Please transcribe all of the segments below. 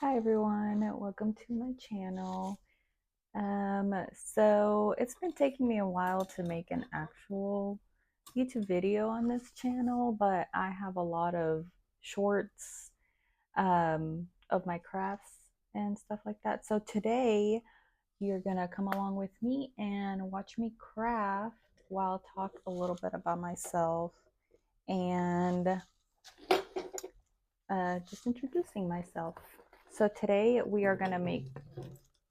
Hi everyone, welcome to my channel. So it's been taking me a while to make an actual YouTube video on this channel, but I have a lot of shorts of my crafts and stuff like that. So today you're gonna come along with me and watch me craft while I talk a little bit about myself and just introducing myself. So today we are gonna make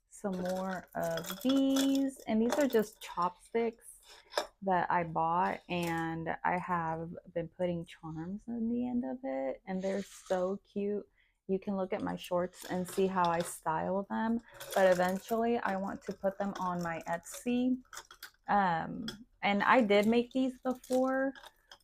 some more of these, and these are just chopsticks that I bought, and I have been putting charms on the end of it, and they're so cute. You can look at my shorts and see how I style them, but eventually I want to put them on my Etsy. um, and I did make these before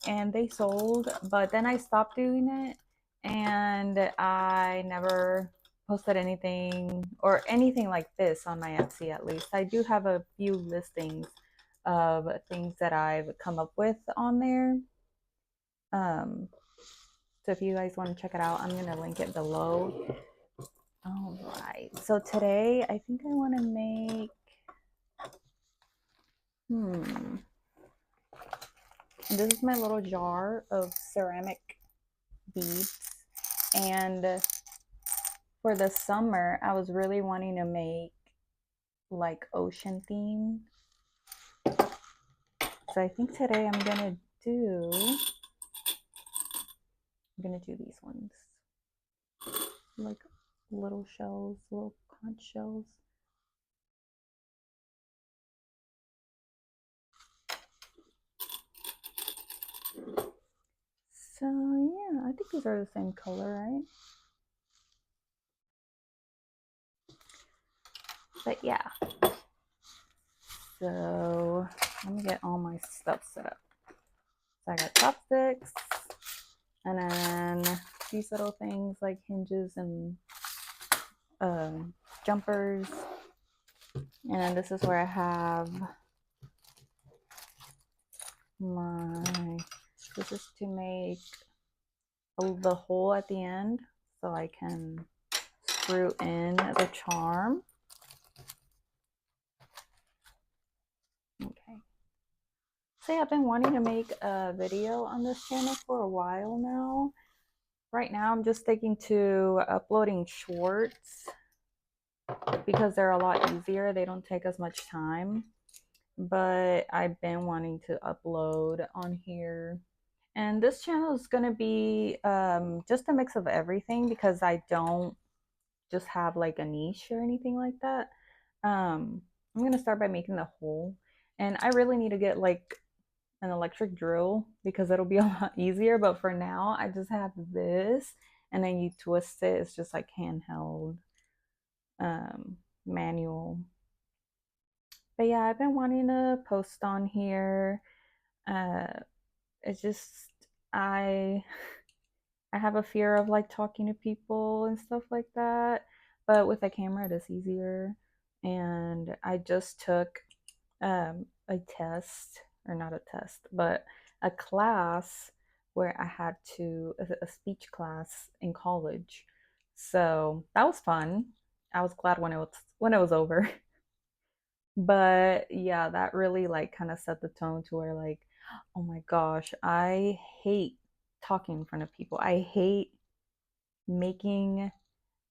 and they sold, but then I stopped doing it and I never posted anything or anything like this on my Etsy. At least I do have a few listings of things that I've come up with on there. um so if you guys want to check it out, I'm gonna link it below. All right, so today I think I want to make this is my little jar of ceramic beads, and for the summer I was really wanting to make like ocean theme. So I think today I'm gonna do these ones, like little shells, little conch shells. So yeah, I think these are the same color, right? But yeah, so let me get all my stuff set up. So I got chopsticks, and then these little things like hinges and jumpers. And then this is where I have my, this is to make the hole at the end so I can screw in the charm. Okay. So yeah, I've been wanting to make a video on this channel for a while now. Right now I'm just sticking to uploading shorts because they're a lot easier. They don't take as much time. But I've been wanting to upload on here. And this channel is going to be just a mix of everything because I don't just have like a niche or anything like that. I'm going to start by making the hole. And I really need to get like an electric drill because it'll be a lot easier. But for now, I just have this. And then you twist it. It's just like handheld, manual. But yeah, I've been wanting to post on here. Uh, it's just I I have a fear of like talking to people and stuff like that. But with a camera, it is easier. And I just took a test, or not a test, but a class where I had to a speech class in college. So that was fun. I was glad when it was over. But yeah, that really like kind of set the tone to where like, oh my gosh, I hate talking in front of people. I hate making,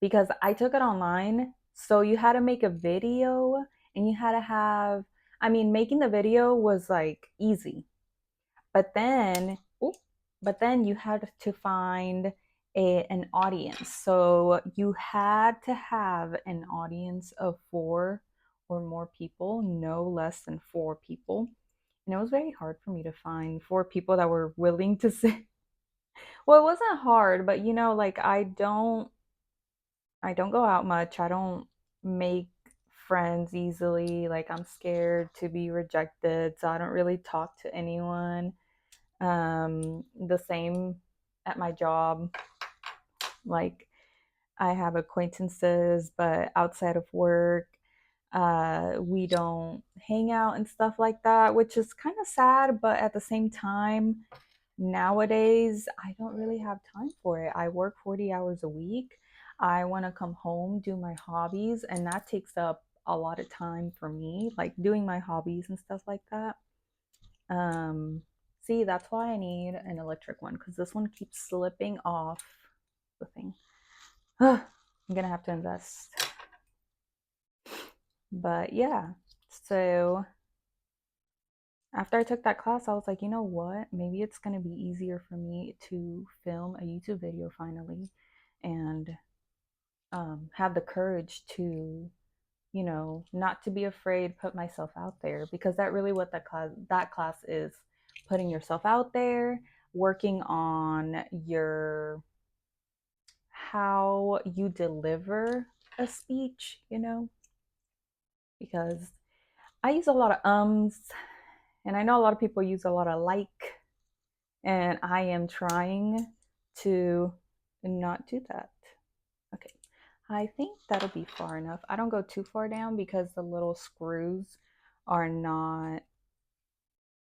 because I took it online. So you had to make a video and you had to have, I mean, making the video was like easy. But then, but then you had to find an audience. So you had to have an audience of 4 or more people, no less than 4 people. And it was very hard for me to find 4 people that were willing to sit. Well, it wasn't hard, but like I don't go out much. I don't make friends easily. Like I'm scared to be rejected, so I don't really talk to anyone. The same at my job. Like I have acquaintances, but outside of work, we don't hang out and stuff like that, which is kind of sad. But at the same time, nowadays, I don't really have time for it. I work 40 hours a week. I want to come home, do my hobbies, and that takes up a lot of time for me, like doing my hobbies and stuff like that. Um, See, that's why I need an electric one because this one keeps slipping off the thing. I'm gonna have to invest. But yeah, so after I took that class, I was like, you know what? Maybe it's gonna be easier for me to film a YouTube video finally and have the courage to, not to be afraid, put myself out there because that really what that class is, putting yourself out there, working on your how you deliver a speech, because I use a lot of and I know a lot of people use a lot of like, and I am trying to not do that. Okay. I think that'll be far enough. I don't go too far down because the little screws are not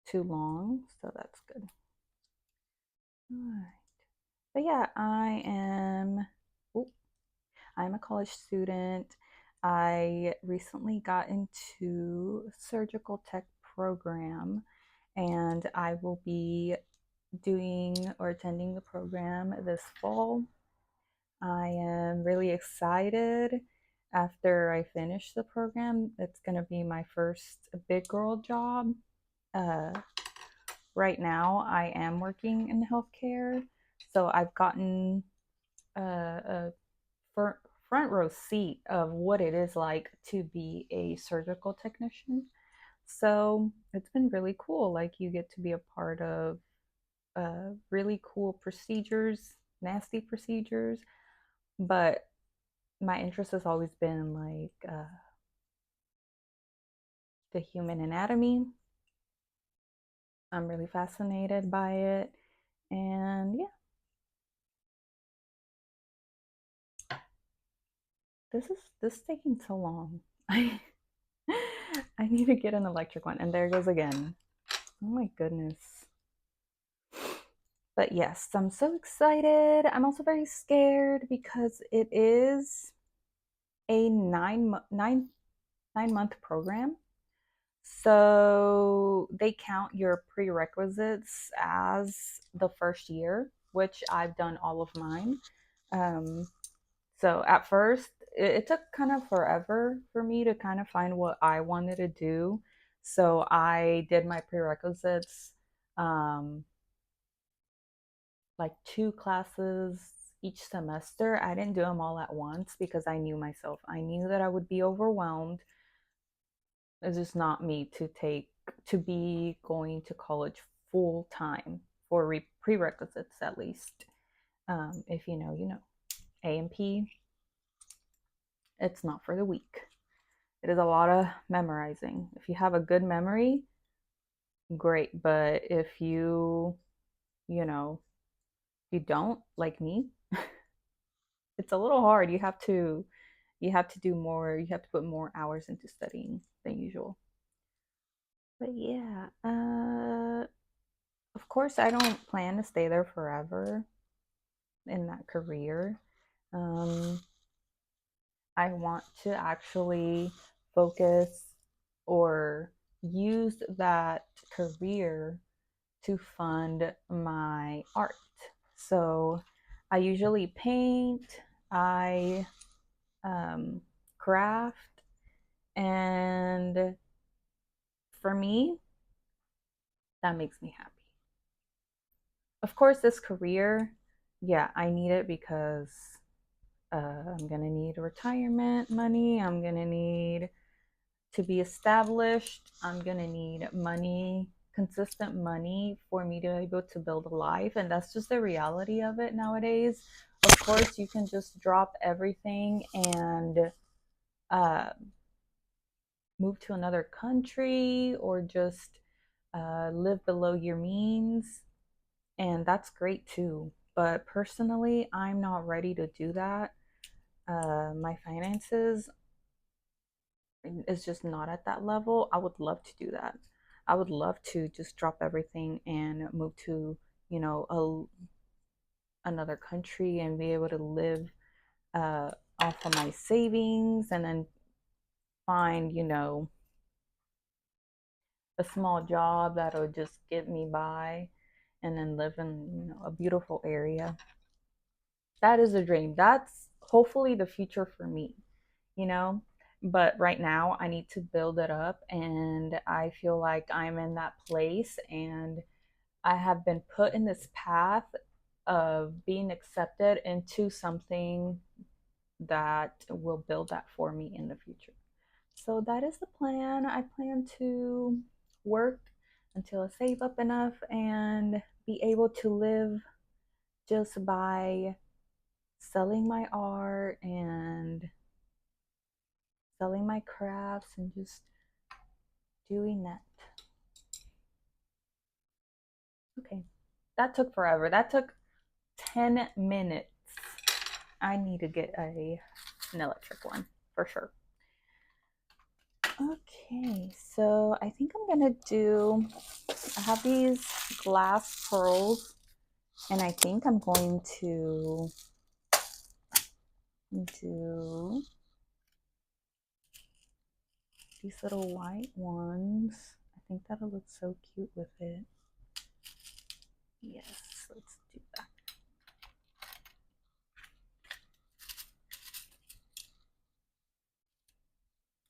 too long, so that's good. All right. But yeah, I'm a college student. I recently got into surgical tech program and I will be doing or attending the program this fall. I am really excited after I finish the program. It's going to be my first big girl job. Uh, right now, I am working in healthcare, so I've gotten a front row seat of what it is like to be a surgical technician. So it's been really cool. Like, you get to be a part of really cool procedures, nasty procedures, but my interest has always been like the human anatomy. I'm really fascinated by it. And yeah, this is taking so long. I I need to get an electric one. And there it goes again. Oh my goodness. But yes, I'm so excited. I'm also very scared because it is a 9 month program. So they count your prerequisites as the first year, which I've done all of mine. Um, so at first, it took kind of forever for me to kind of find what I wanted to do. So I did my prerequisites, um, like 2 classes each semester. I didn't do them all at once because I knew myself. I knew that I would be overwhelmed. It's just not me to be going to college full time for prerequisites at least. If you know, you know. A&P, it's not for the weak. It is a lot of memorizing. If you have a good memory, great. But if you know, you don't like me, it's a little hard. You have to do more. You have to put more hours into studying than usual. But yeah, of course, I don't plan to stay there forever in that career. Um, I want to actually focus or use that career to fund my art. So I usually paint, I craft, and for me, that makes me happy. Of course, this career, yeah, I need it because I'm gonna need retirement money. I'm gonna need to be established. I'm gonna need money, consistent money for me to be able to build a life. And that's just the reality of it nowadays. Of course, you can just drop everything and uh, move to another country or just live below your means. And that's great too. But personally, I'm not ready to do that. My finances is just not at that level. I would love to do that. I would love to just drop everything and move to, you know, another country and be able to live off of my savings and then find, a small job that'll just get me by and then live in, a beautiful area. That is a dream. That's hopefully the future for me, you know? But right now, I need to build it up, and I feel like I'm in that place, and I have been put in this path of being accepted into something that will build that for me in the future. So that is the plan. I plan to work until I save up enough and be able to live just by selling my art and selling my crafts and just doing that. Okay, that took forever. That took 10 minutes. I need to get an electric one for sure. Okay, so I think I'm gonna do, I have these glass pearls, and I think I'm going to do these little white ones. I think that'll look so cute with it. Yes, let's do that.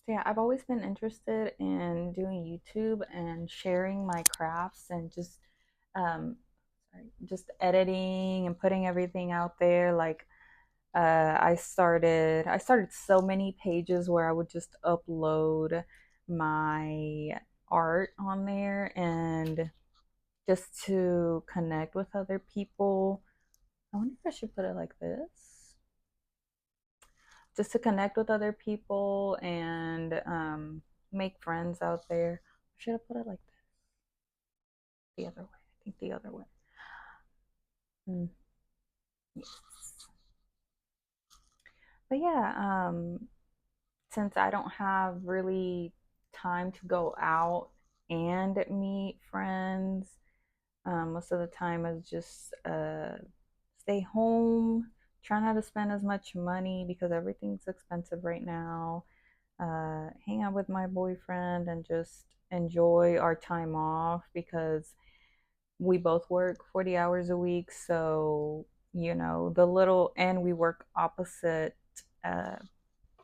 So yeah, I've always been interested in doing YouTube and sharing my crafts and just editing and putting everything out there. Like I started so many pages where I would just upload my art on there and just to connect with other people. I wonder if I should put it like this. Just to connect with other people and make friends out there. Should I put it like this? The other way. I think the other way. Yes. But yeah, since I don't have really time to go out and meet friends, most of the time is just stay home, try not to spend as much money because everything's expensive right now. Hang out with my boyfriend and just enjoy our time off because we both work 40 hours a week. So, and we work opposite uh,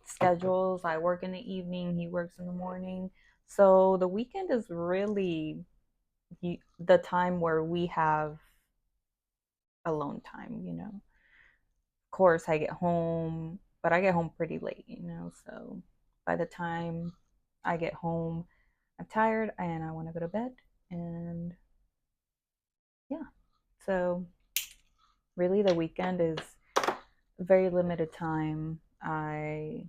schedules. I work in the evening, he works in the morning. So the weekend is really the time where we have alone time. Of course, I get home, but I get home pretty late. So by the time I get home, I'm tired and I want to go to bed. And yeah, so really the weekend is very limited time. I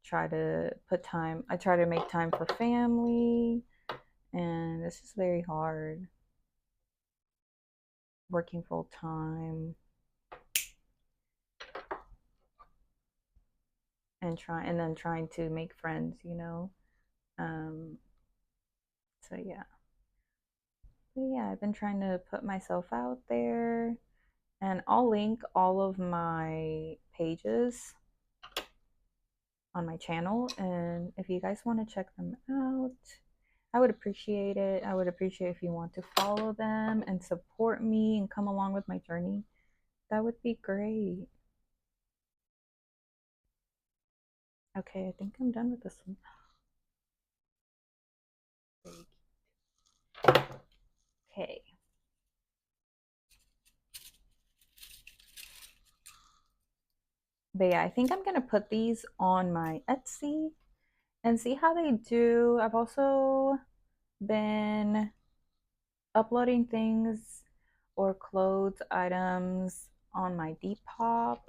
try to make time for family, and it's just very hard working full time and then trying to make friends. Um, so yeah. But yeah, I've been trying to put myself out there, and I'll link all of my pages on my channel, and if you guys want to check them out, I would appreciate it. I would appreciate if you want to follow them and support me and come along with my journey. That would be great. Okay, I think I'm done with this one. Okay. But yeah, I think I'm gonna put these on my Etsy and see how they do. I've also been uploading things or clothes items on my Depop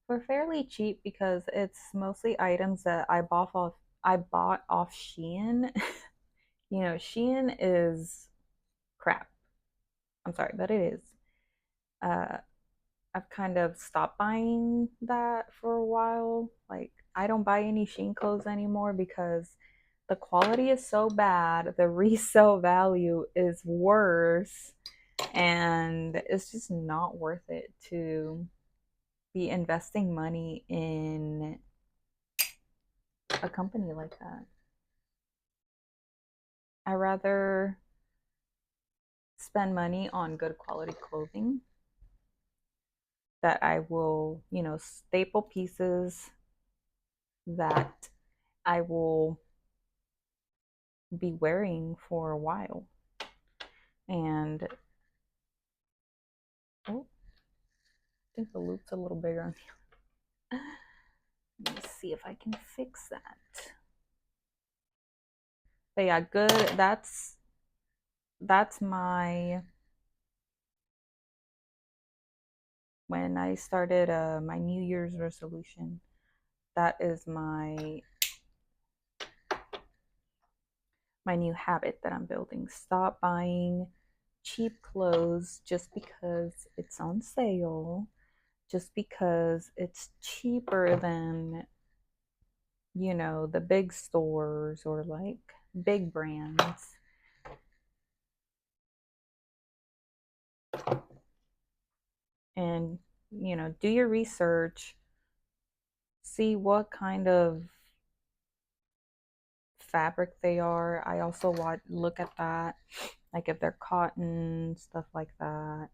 for fairly cheap because it's mostly items that I bought off Shein. Shein is crap. I'm sorry, but it is. Uh, I've kind of stopped buying that for a while. Like, I don't buy any Shein clothes anymore because the quality is so bad, the resale value is worse, and it's just not worth it to be investing money in a company like that. I rather spend money on good quality clothing that I will, staple pieces that I will be wearing for a while. And oh, I think the loop's a little bigger on here. Let me see if I can fix that. But yeah, good. That's my when I started my New Year's resolution. That is my new habit that I'm building. Stop buying cheap clothes just because it's on sale, just because it's cheaper than, the big stores or like big brands. And, do your research, see what kind of fabric they are. I also look at that, like if they're cotton, stuff like that.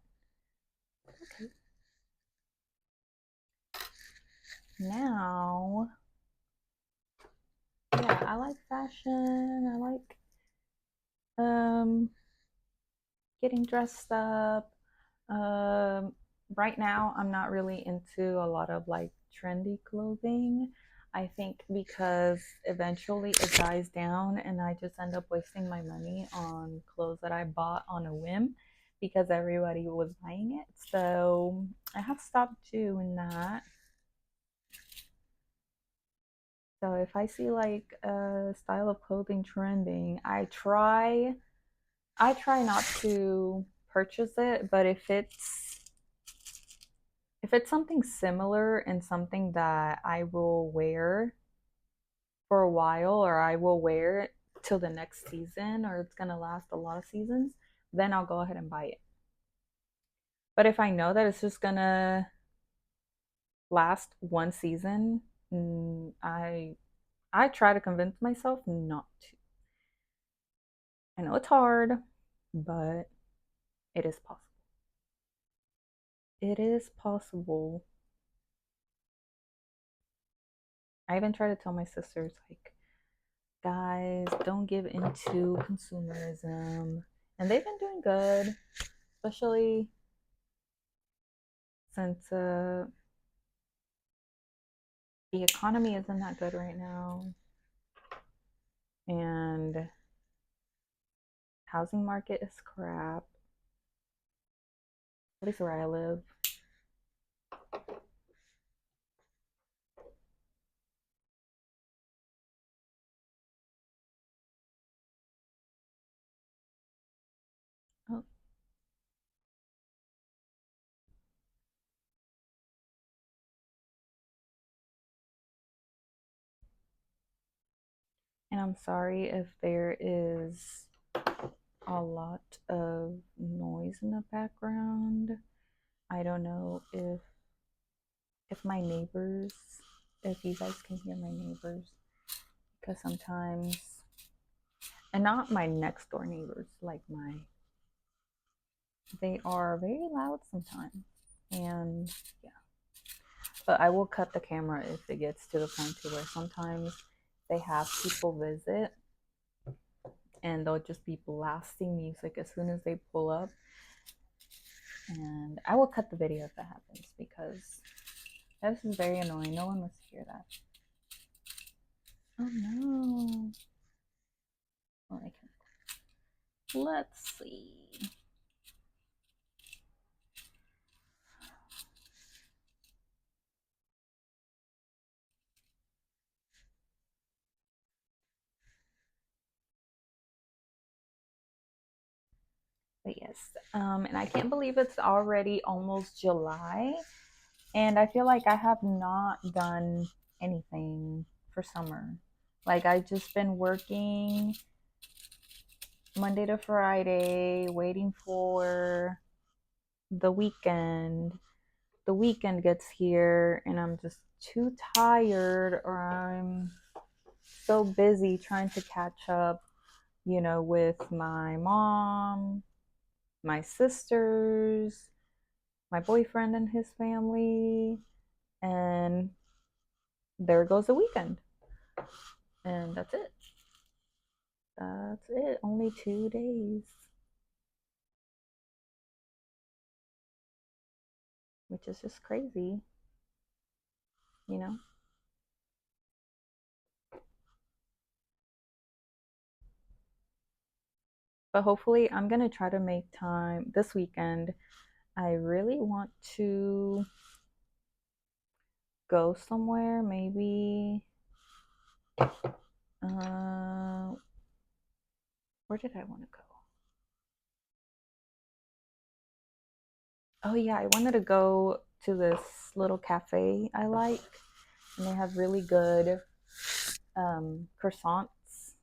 Okay. Now, yeah, I like fashion. I like getting dressed up. Um, right now, I'm not really into a lot of like trendy clothing. I think because eventually it dies down and I just end up wasting my money on clothes that I bought on a whim because everybody was buying it. So I have stopped doing that. So if I see like a style of clothing trending, I try not to purchase it, but if it's something similar and something that I will wear for a while or I will wear it till the next season or it's going to last a lot of seasons, then I'll go ahead and buy it. But if I know that it's just going to last one season, I try to convince myself not to. I know it's hard, but it is possible. It is possible. I even try to tell my sisters, like, guys, don't give into consumerism. And they've been doing good, especially since the economy isn't that good right now. And housing market is crap, at least where I live. Oh, and I'm sorry if there is a lot of noise in the background. I don't know if my neighbors, if you guys can hear my neighbors, because sometimes, and not my next door neighbors, like they are very loud sometimes. And yeah, but I will cut the camera if it gets to the point to where sometimes they have people visit and they'll just be blasting music as soon as they pull up. And I will cut the video if that happens because this is very annoying. No one wants to hear that. Oh no. Well, I can. Let's see. But yes, and I can't believe it's already almost July, and I feel like I have not done anything for summer. Like I just been working Monday to Friday, waiting for the weekend, the weekend gets here and I'm just too tired, or I'm so busy trying to catch up, with my mom, my sisters, my boyfriend and his family, and there goes the weekend. And that's it. That's it. Only 2 days, which is just crazy, you know? But hopefully, I'm going to try to make time this weekend. I really want to go somewhere, maybe. Uh, where did I want to go? Oh, yeah, I wanted to go to this little cafe I like, and they have really good croissants,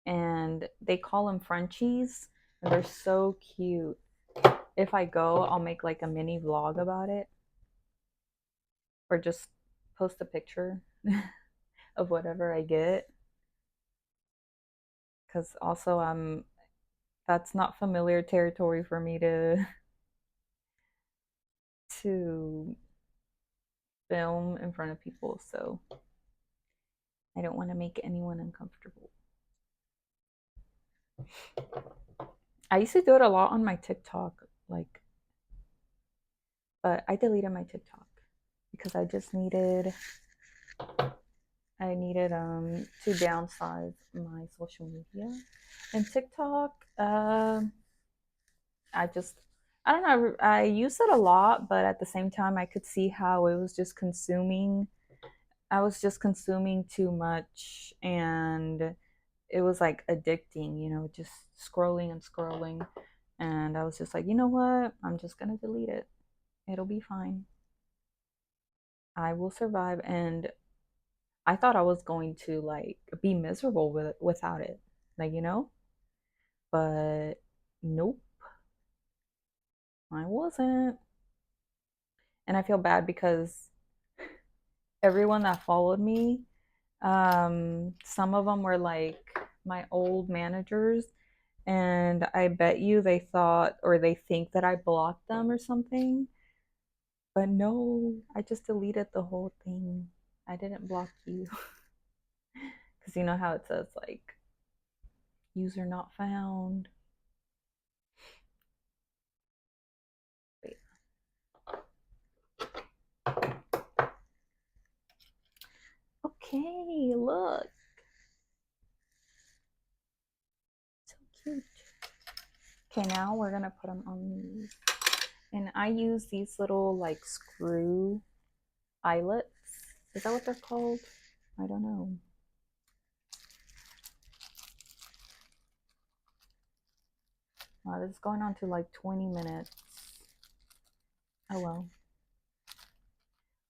and they call them Frenchies, and they're so cute. If I go, I'll make like a mini vlog about it, or just post a picture of whatever I get. Because also, that's not familiar territory for me to film in front of people, so I don't want to make anyone uncomfortable. I used to do it a lot on my TikTok, like, but I deleted my TikTok because I needed to downsize my social media. And TikTok, I just I don't know, I use it a lot, but at the same time I could see how it was just consuming I was just consuming too much, and it was like addicting, just scrolling and scrolling. And I was just like, you know what? I'm just gonna delete it. It'll be fine. I will survive. And I thought I was going to like be miserable without it. Like, but nope, I wasn't. And I feel bad because everyone that followed me, some of them were like my old managers, and I bet you they thought or they think that I blocked them or something. But no, I just deleted the whole thing. I didn't block you. Because you know how it says, like, user not found. Wait. Okay, look. So cute. Okay, now we're going to put them on these. And I use these little, like, screw eyelets. Is that what they're called? I don't know. Wow, this is going on to like 20 minutes. Oh well.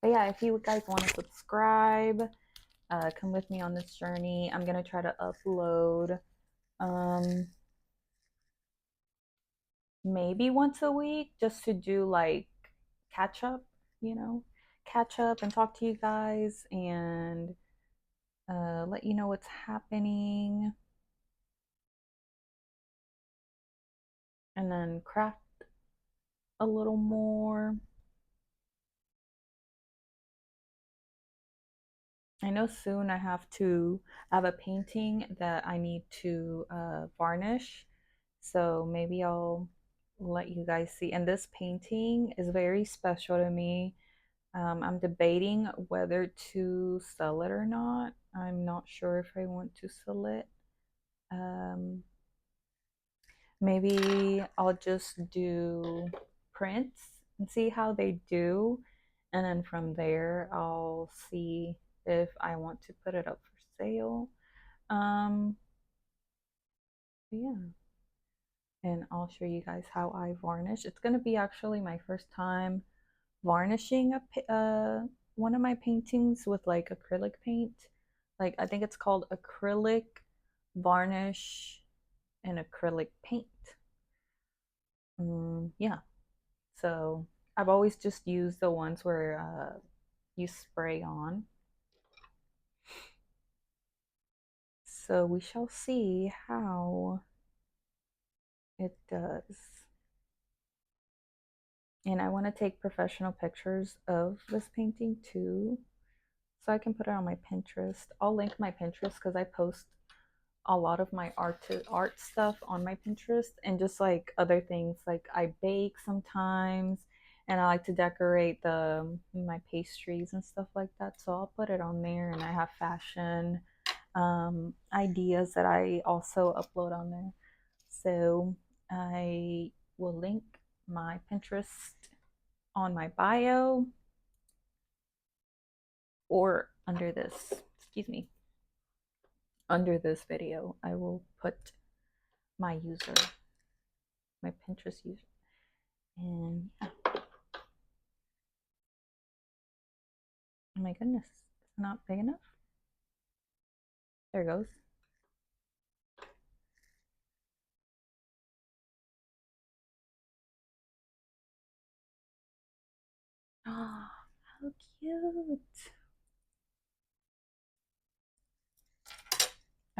But yeah, if you guys want to subscribe, come with me on this journey. I'm gonna try to upload maybe once a week, just to do like catch up, you know, catch up and talk to you guys, and let you know what's happening, and then craft a little more. I know soon I have a painting that I need to varnish. So maybe I'll let you guys see. And this painting is very special to me. I'm debating whether to sell it or not. I'm not sure if I want to sell it. Um, Maybe I'll just do prints and see how they do. And then from there, I'll see if I want to put it up for sale. Um, yeah. And I'll show you guys how I varnish. It's going to be actually my first time varnishing one of my paintings with like acrylic paint. Like, I think it's called acrylic varnish and acrylic paint. Yeah. So I've always just used the ones where you spray on. So we shall see how it does. And I want to take professional pictures of this painting too, so I can put it on my Pinterest. I'll link my Pinterest because I post a lot of my art stuff on my Pinterest, and just like other things, like I bake sometimes, and I like to decorate the my pastries and stuff like that. So I'll put it on there, and I have fashion ideas that I also upload on there. So I will link my Pinterest on my bio or under this, excuse me, under this video. I will put my user, my Pinterest user. And yeah. Oh my goodness, it's not big enough. There it goes. Oh, how cute.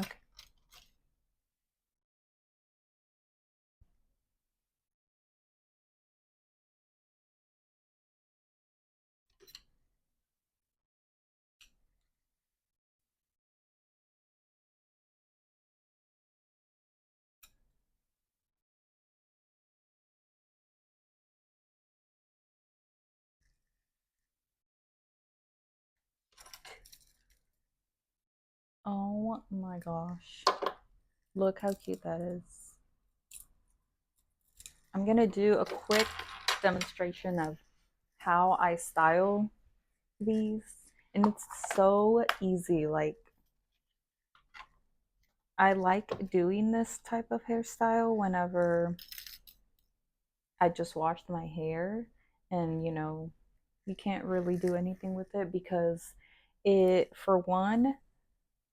Okay. Oh my gosh. Look how cute that is. I'm gonna do a quick demonstration of how I style these. And it's so easy. Like, I like doing this type of hairstyle whenever I just washed my hair, and you can't really do anything with it because it, for one,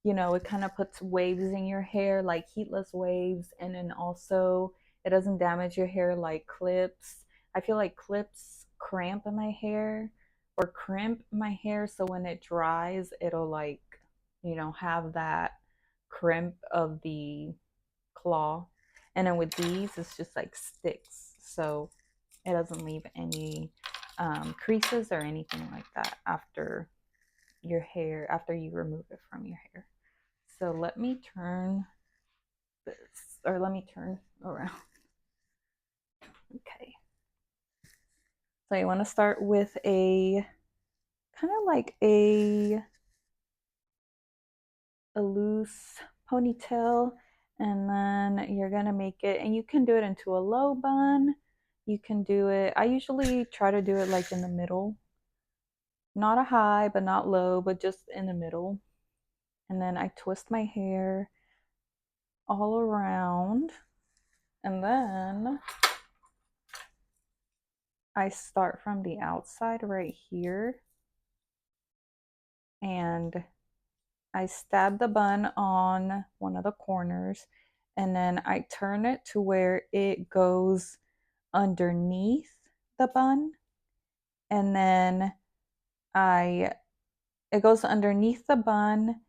it kind of puts waves in your hair, like heatless waves, and then also it doesn't damage your hair like clips. I feel like clips cramp in my hair or crimp my hair, so when it dries, it'll like, have that crimp of the claw. And then with these, it's just like sticks, so it doesn't leave any creases or anything like that after your hair, after you remove it from your hair. So let me turn this, or let me turn around. Okay. So you want to start with a kind of like a loose ponytail, and then you're gonna make it, and you can do it into a low bun. You can do it, I usually try to do it like in the middle, not a high but not low, but just in the middle. And then I twist my hair all around, and then I start from the outside right here, and I stab the bun on one of the corners, and then I turn it to where it goes underneath the bun, and then I it goes underneath the bun,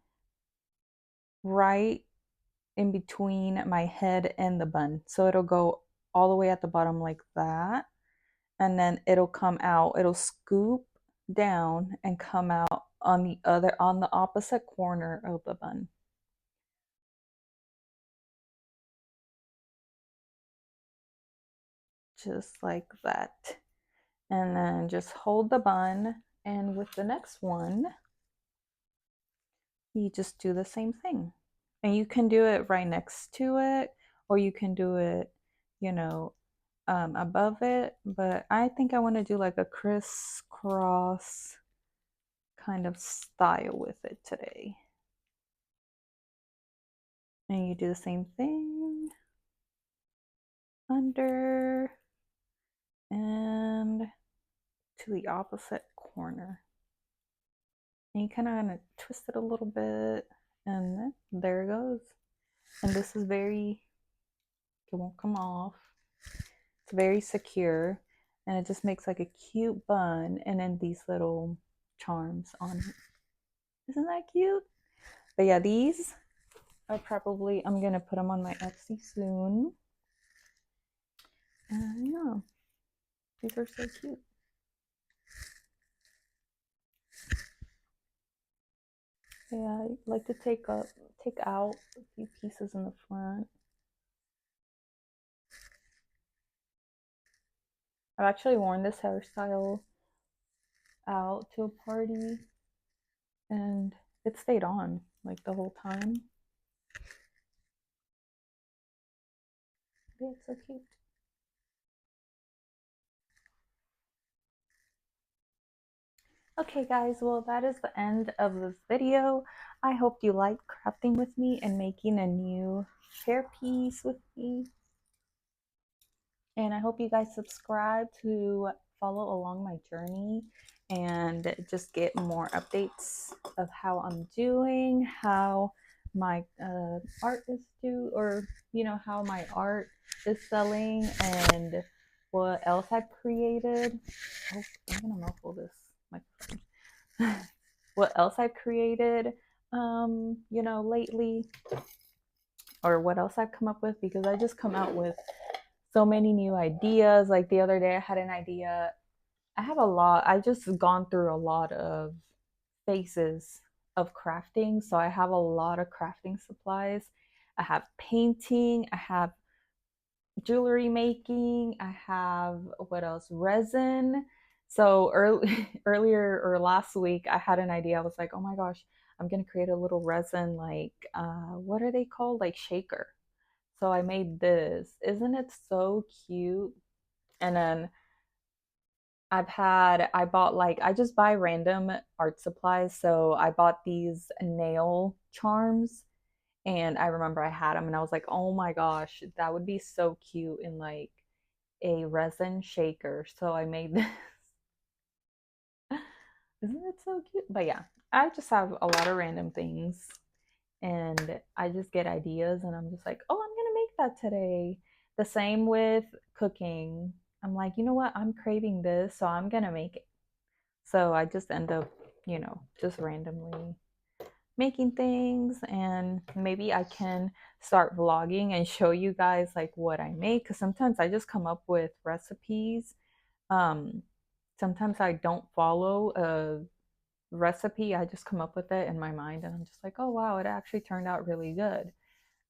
right in between my head and the bun. So it'll go all the way at the bottom like that, and then it'll come out, it'll scoop down and come out on the opposite corner of the bun. Just like that. And then just hold the bun, and with the next one you just do the same thing. And you can do it right next to it, or you can do it, you know, above it. But I think I want to do like a crisscross kind of style with it today. And you do the same thing under and to the opposite corner. And you kind of twist it a little bit, and there it goes. And this is very, it won't come off. It's very secure. and it just makes like a cute bun and then these little charms on it. Isn't that cute? But yeah, these are probably, I'm gonna put them on my Etsy soon. And yeah, these are so cute. Yeah, I like to take out a few pieces in the front. I've actually worn this hairstyle out to a party and it stayed on like the whole time. Yeah, it's so cute. Okay guys, well that is the end of this video. I hope you liked crafting with me and making a new hairpiece with me. And I hope you guys subscribe to follow along my journey and just get more updates of how I'm doing, how my art is or how my art is selling, and what else I've created. Oh, I'm gonna muffle this microphone. What else I've created, lately, or what else I've come up with, because I just come out with so many new ideas. Like the other day, I had an idea. I have a lot. I just gone through a lot of phases of crafting. So I have a lot of crafting supplies. I have painting. I have jewelry making. I have what else? Resin. So earlier or last week, I had an idea. I was like, oh my gosh, I'm gonna create a little resin, like what are they called? Like shaker. So I made this. Isn't it so cute? And then I bought like, I just buy random art supplies. So I bought these nail charms and I remember I had them and I was like, oh my gosh, that would be so cute in like a resin shaker. So I made this. Isn't it so cute? But yeah, I just have a lot of random things and I just get ideas and I'm just like, oh, I'm gonna make that today. The same with cooking. I'm like, you know what? I'm craving this, so I'm gonna make it. So I just end up, just randomly making things, and maybe I can start vlogging and show you guys like what I make, because sometimes I just come up with recipes. Um, Sometimes I don't follow a recipe, I just come up with it in my mind and I'm just like, oh wow, it actually turned out really good.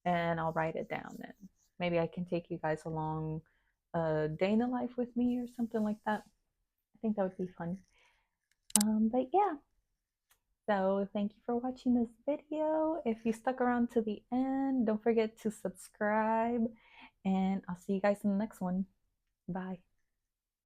And I'll write it down and maybe I can take you guys along a day in the life with me or something like that. I think that would be fun. But yeah, so thank you for watching this video. If you stuck around to the end, don't forget to subscribe and I'll see you guys in the next one. Bye.